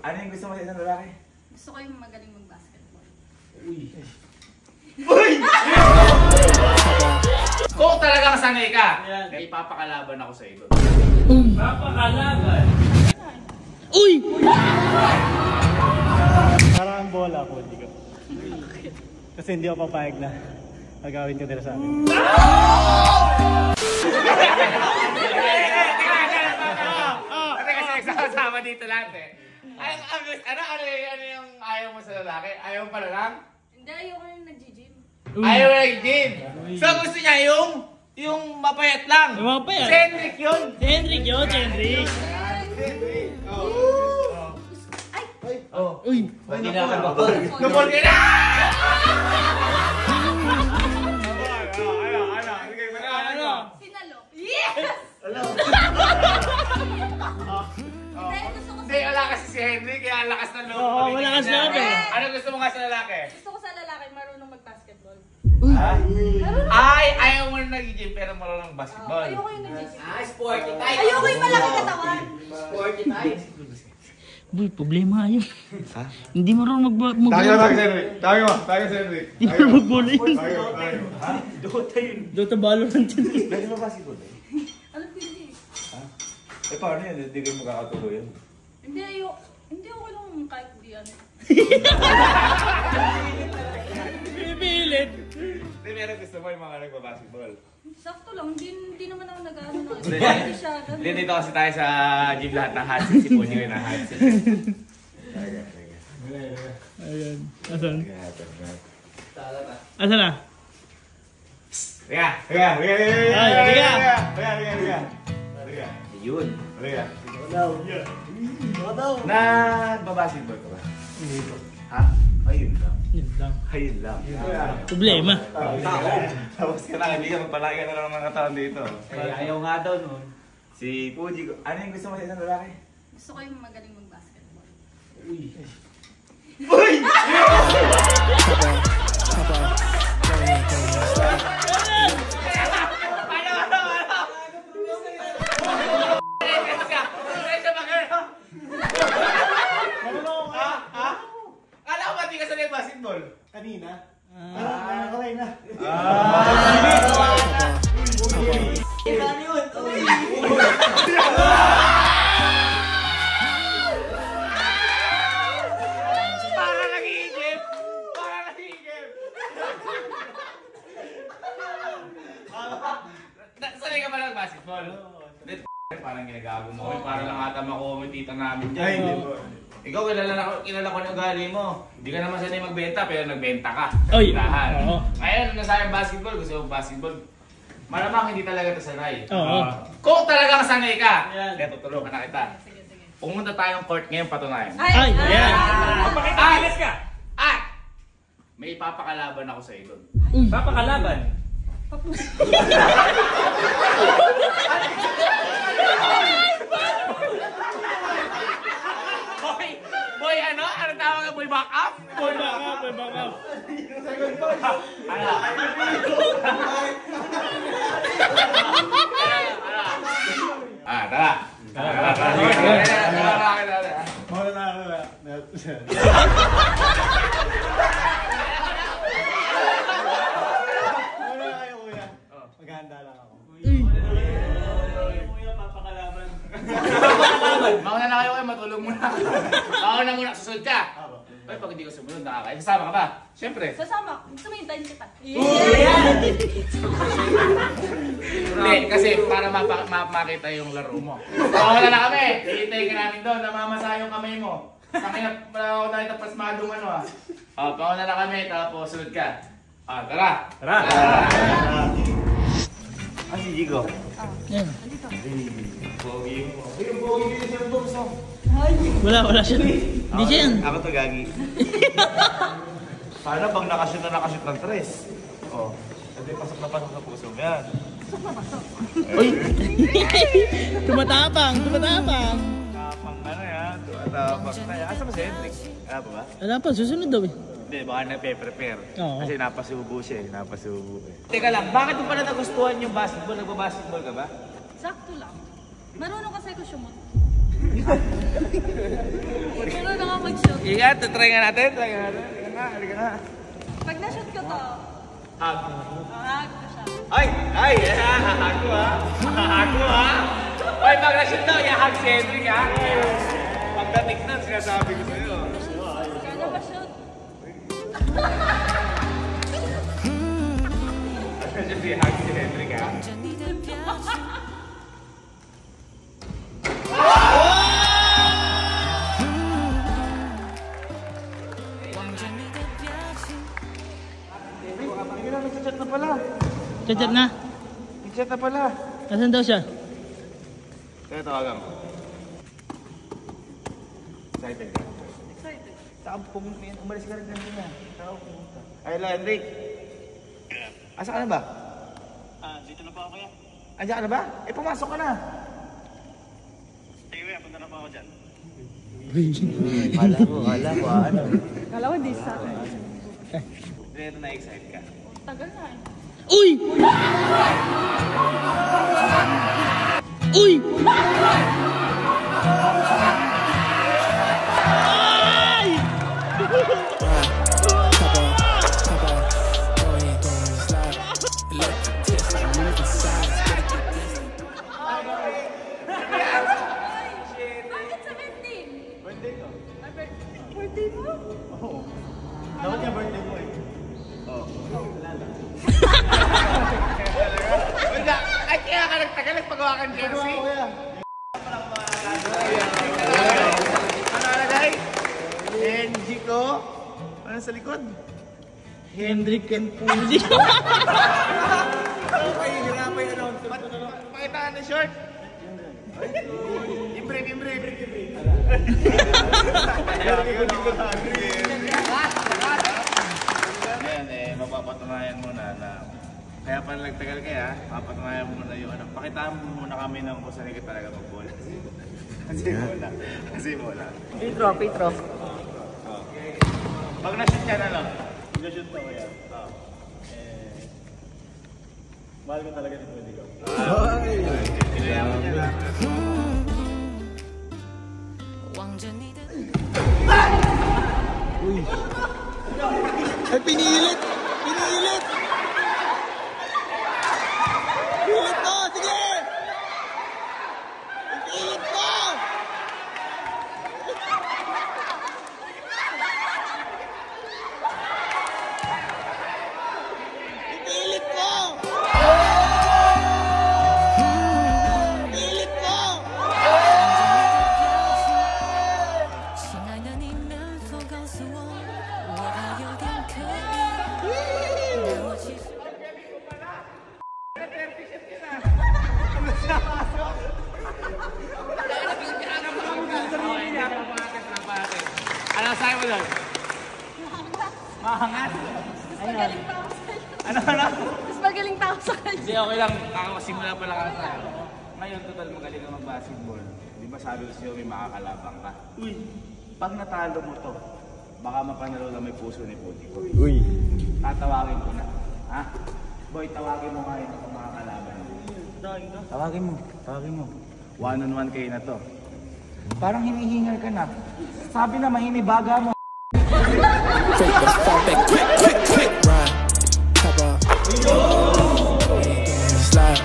Ano yung gusto mo sa isang lalaki? Gusto ko yung magaling mag-basketball. Uy! Uy! Kung talagang sanay ka, may ipapakalaban ako sa iyo. Papakalaban? Uy! Parang ang bola po, hindi ko. Kasi hindi ako papayag na agawin ka nila sa akin. Kasi nagsasama dito lahat eh. Ano yung ayaw mo sa lalaki? Ayaw mo pala lang? Hindi, ayoko yung nag-gym. Ayaw mo nag-gym. So gusto niya yung mapayat lang. Yung mapayat? Si Hendrik yun. Si Hendrik yun, si Hendrik. Uy! Hindi na ako bakol. Nupol ka na! Ano? Sinalo. Yes! Hindi, wala kasi si Hendrik, kaya lakas ng loob. Oo, malakas na loob eh. Ano gusto mo nga sa lalaki? Gusto ko sa lalaki marunong mag-basketball. Ay, ayaw mo na nag-gym pero marunong basketball. Ayoko yung nag-gym. Sporty type. Ayoko yung malaki katawan. Sporty type. Boy, problema yun. Ha? Hindi marunong mag-bola. Tayo si Hendrik. Hindi marunong mag-bola yun. Tayo. Ha? Dota yun. Dota Valorant yun. Lagi mo basketball eh? Alam ko hindi. Ha? Eh paano yan? Hindi kayo magkakatuloy yan. Hindi, hindi ako lang kahit di ano. Pipilit. Hindi, meron gusto mo yung mga nagbabasketball. Sakto lang, hindi naman ako nag-ano na. Hindi siya. Hindi, dito kasi tayo sa gym lahat ng hot seat. Si Puji ko yung hot seat. Ayan. Asan? Asan na? Riga! Yun. Riga. Nagbabasketball ka ba? Hindi po. Ha? Ayun lang. Yun lang. Ayun lang. Problema. Tapos ka na, hindi ka magpalagay na lang ng mga taon dito. Ayaw nga daw nun. Si Puji, ano yung gusto mo sa isang lalaki? Gusto ko yung magaling mag-basketball. Uy! Kala ko ba di ka sanay basketball? Kanina? Nakakaway na. Ano yun? Para nag-iigip! Sanay ka ba ng basketball? Hindi, parang ginagago mo. Parang lang ata makumitita namin dyan. Ay, hindi po. Ikaw, kilala ko ng ugali mo. Hindi ka naman sanay magbenta, pero nagbenta ka. Oy! Lahat. Oo. Ngayon, nasayang basketball, gusto mo basketball. Malamang hindi talaga ito sanay. Oo. Kung talagang sanay ka, Yan. kaya tutulungan na kita. Sige. Pumunta tayong court ngayon patunayan. Ay, ayan. Pakita ka! At may ipapakalaban ako sa iyo. Papakalaban? Boy, ano? Ano tawag ka? Boy back up? Boy, back up. Ano? Tara. Mawala na ako na. Mawala na kayo kuya. Maghahanda lang ako. Kuya, papakalaban. Mauna na kayo matulog muna. Mauna muna, susunod ka. Ay, pag hindi ko sumunod, nakakain. Sasama ka ba? Siyempre. Sasama. Gusto mo hintayin kita. Hindi, kasi para makita yung laro mo. Mauna na kami. Hihintay ka namin doon. Namamasa yung kamay mo. Sakin na nakita pasmadong ano ah. Pauna na kami, tapos sunod ka. Tara. Si Jigo. Yan. Pogi mo. Yung pogi dito siya yung box mo. Wala siya. Hindi siya yan. Ako to, Gagi. Paano pag nakashoot ng tres? Oh, hindi pasok na pasok sa puso mo yan. Uy! Tumatapang. Tapang ano yan? Tapang na yan. Asa ba si Hendrik? Wala pa ba? Wala pa, susunod daw eh. Hindi, baka nagpe-prepare. Oo. Kasi napasubo siya eh. Teka lang, bakit mo pala nagustuhan yung basketball? Nagbabasketball ka ba? Sakto lang. Marunong kasi ako sumot. Marunong Ingat, try nga natin. Halika nga. Pag na-shoot ko to, Hug. hag ko siya. Ay! Hahago ha! Ay, pag na-shoot daw, i-hug si Henry ha? Pagdating na, sinasabi ko sa'yo. Kaya ba shoot? Kasi i-hug si Henry ha? Chat na pala. Chat na. Chat na pala. Nasaan daw siya? Kaya tawagan mo. Excited ka? Excited. Saan umalis ka rin kanina? Saan pumunta? Ay, hello, Henrik. Asa ka na ba? Dito na po ako kaya. Andiyan ka na ba? Eh, pumasok ka na. Sige, punta na po ako dyan. Kala ko ano. Kala ko di sa akin. Dito na-excite ka. Tagal na eh. Uy! Uy! Ay! Bakit 17? Birthday ko. Birthday mo? Oo. Dapat yung birthday mo eh. Wala! Ay, kaya ka nagtagal nagpagawa kang jersey. Ano nalagay? Henry ko. Ano sa likod? Hendrik and Puji. Okay, hirapay ano. Pakita ka ng short. Imbre. Ayan eh, mapapatunayan muna na kaya pala nagtagal kaya, mapatunayan mo muna yung ano. Pakitaan mo muna kami ng kung saan ka talaga mag-bola. Kasi bola. Intro. Pag na-shoot ka na lang. Nag-shoot na ko yan. Mahal ko talaga si Pwede ko. Ay, pinilit! Pinilit mo! Sige! Pinilit mo! Pinilit mo! Pinilit mo! 亲爱的，你能否告诉我，我还有点可疑，但我其实。 Ano sa'yo mo doon? Mahangat? Mas magaling pa ako sa'yo. Ano? Mas magaling pa ako sa kanya. Hindi, okay lang. Kakasimula pa lang ako sa'yo. Ngayon, total magaling ka mag-basketball. Di ba sabi ko sa'yo may makakalabang ka? Uy, pag natalo mo to, baka mapanalo lang may puso ni Puti. Uy! Tatawagin ko na. Ha? Boy, tawagin mo ngayon kung makakalaban. Tawagin mo. One-on-one kayo na to. Parang hinihingal ka na. Sabi na mahinibaga mo. Fake the fall back quick, ride, top off, slide,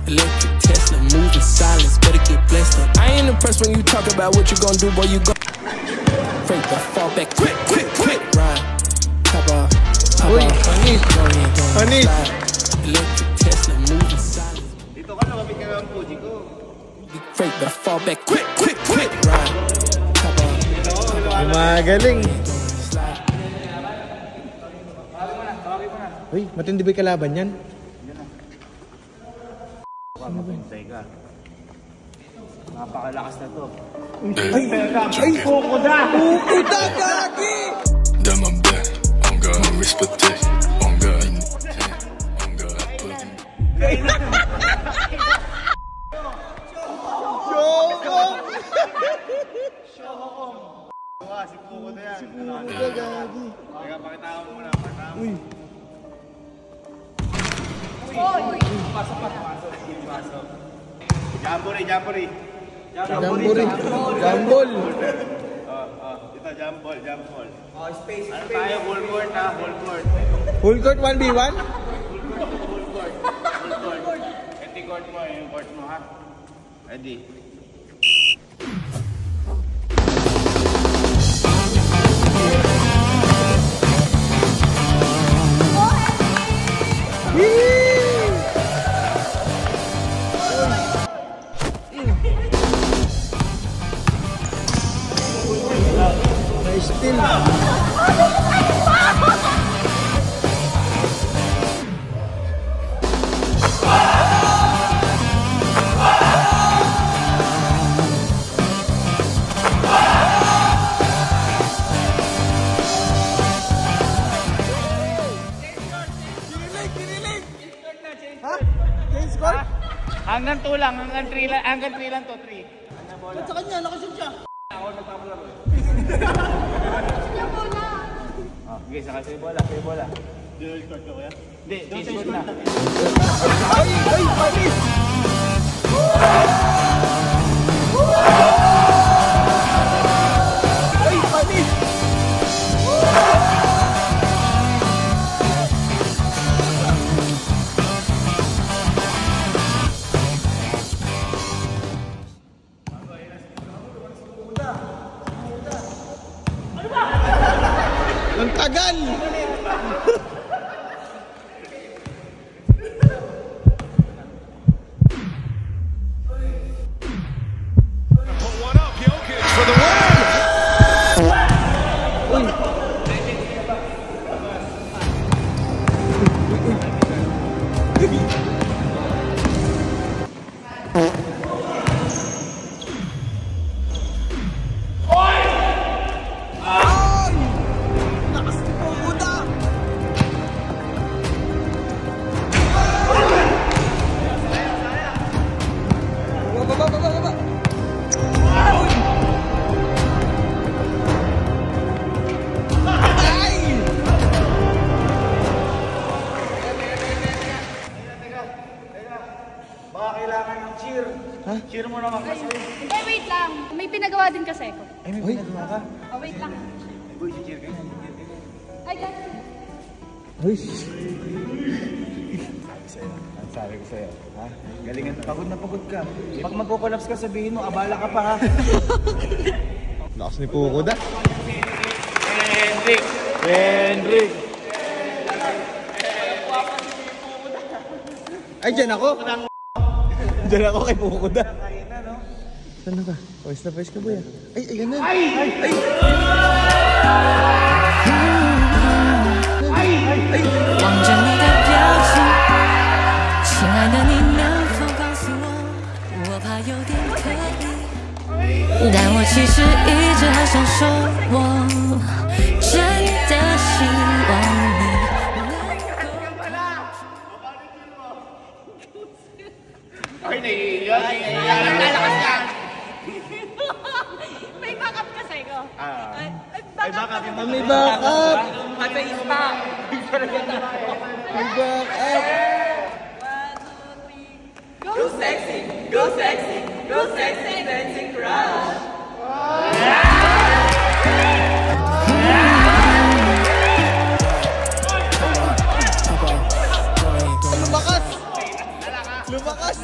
electric Tesla, moving silence, better get blessed up. I ain't impressed when you talk about what you gon' do, boy, you gon' fake the fall back quick, ride, top off, slide, electric Tesla, moving silence. Dito ka na, mabig ka ng Puji ko. Fake the fall back quick, ride, top off, Magaling. Tawagin mo na. Uy, matindi ba yung kalaban yan? Baka mapintay ka. Napakalakas na to. Ay, kukuda! Kukuda, gagi! Dans ma bed, on God respecté, on God, on God pussy. Si Puko na yan. Gagi. Teka, pakita mo muna. Uy. Pasok. Jamboree. Jambol. Dito Ito, jump ball. Oh, space. Ano tayo? Full court ha, full court. Full court 1v1? Full court. Ito yung court mo, yung court mo ha. Ready? Still. Hanggang 2 lang, hanggang 3 lang to, 3. Ba't sa kanya? Nakasyon siya. Oh, sige, saka sa'yo bola. Dual court ka kuya? Hindi, t-shirt na. Ay, panis! Ay, panis! Ang tagal! Cheer mo naman kasi. Hindi, wait lang. May pinagawa din kasi ako. Ay, may pinagawa ka? Oh, wait lang. Boy, si cheer ka na. Ay, ganun. Uy! Ang sabi ko sa'yo, ha? Galingan, pagod na pagod ka. Pag magko-collapse ka, sabihin mo, abala ka pa ha. Lakas ni Pukoda. Hendrik! Ay, dyan ako! Dyan ako kay Pukoda. Saan na ka? Pawis na pawis ka, boy. Ay, ayan na. Ay!望着你的表情，亲爱的你能否告诉我，我怕有点可疑，但我其实一直很想说，我真的希望你能够。 Ay, naiiyak. Lalakas yan. May backup kasi ko. Ay, Ay, baka May backup! Patay pa. May backup! Go sexy, go sexy, go sexy, dancing crush. Lumakas! Lumakas!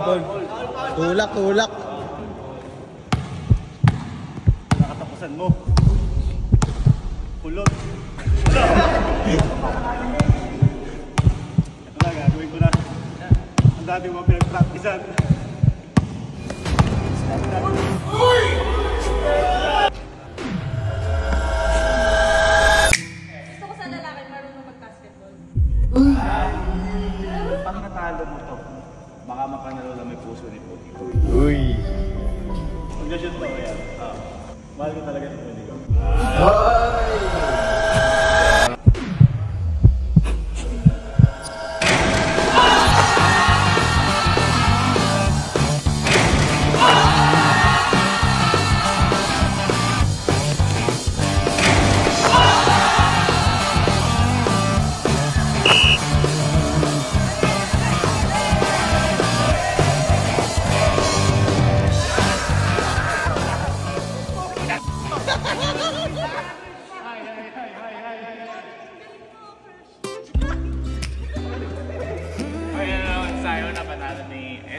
Dol. Tulak. nakatapusan mo. Kulot. Ito na, gagawin ko na. Ang dami mo pinag-practicean. Gusto ko sa lalaki marunong mag-cast. talo mo to, baka mapanalo lang may puso ni Pogi ko. Uy. Mag-shoot ba ko yan? Mahal ko talaga ni Pogi ko.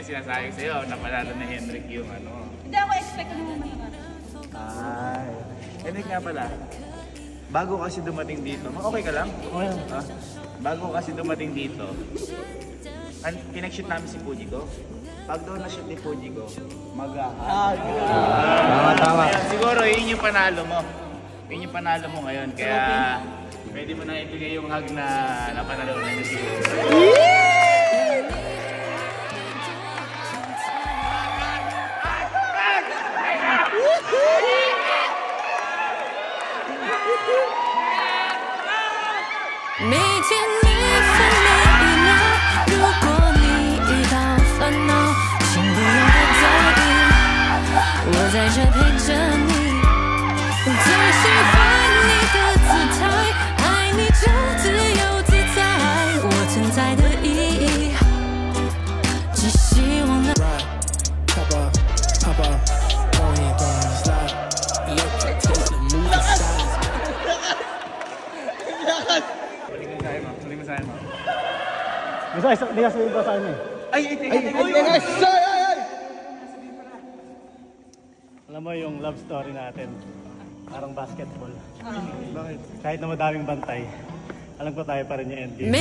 Sinasabi sa'yo, napanalo ni Henrik yung ano. Hindi ako expect na naman naman. Ay. Henrik nga pala, bago kasi dumating dito, okay ka lang? Okay lang. Ha? Bago kasi dumating dito, pinag-shoot namin si Pogi ko. Pag doon na-shoot ni Pogi ko, Tama. Siguro yun yung panalo mo. Yun yung panalo mo ngayon. Kaya pwede mo na ibigay yung hug na napanalo na niya siguro. Hindi ka sabihin pa sa kanya eh. Ay! Alam mo yung love story natin, parang basketball. Bakit? Kahit na madaming bantay, alam ko tayo pa rin yung NBA.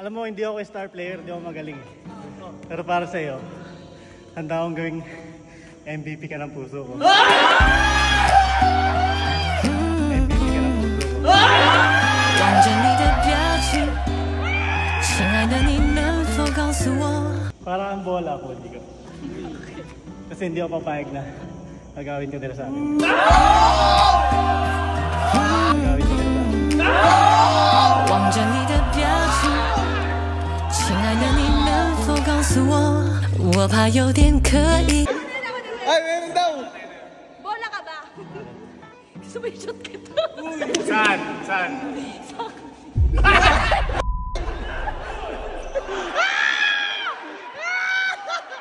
Alam mo, hindi ako star player, hindi ako magaling. Pero para sa'yo, handa akong gawing MVP ka ng puso ko. MVP ka ng puso ko. 望着你的表情，亲爱的你能否告诉我？ Parang ang bola ko, hindi ko. Kasi hindi ako papayag na nagawin ka nila sa akin. Nagawin ka nila sa akin. 望着你的表情，亲爱的你能否告诉我？我怕有点可疑。 Ay, meron daw! Bola ka ba? Gusto mo i-shoot kita? Saan?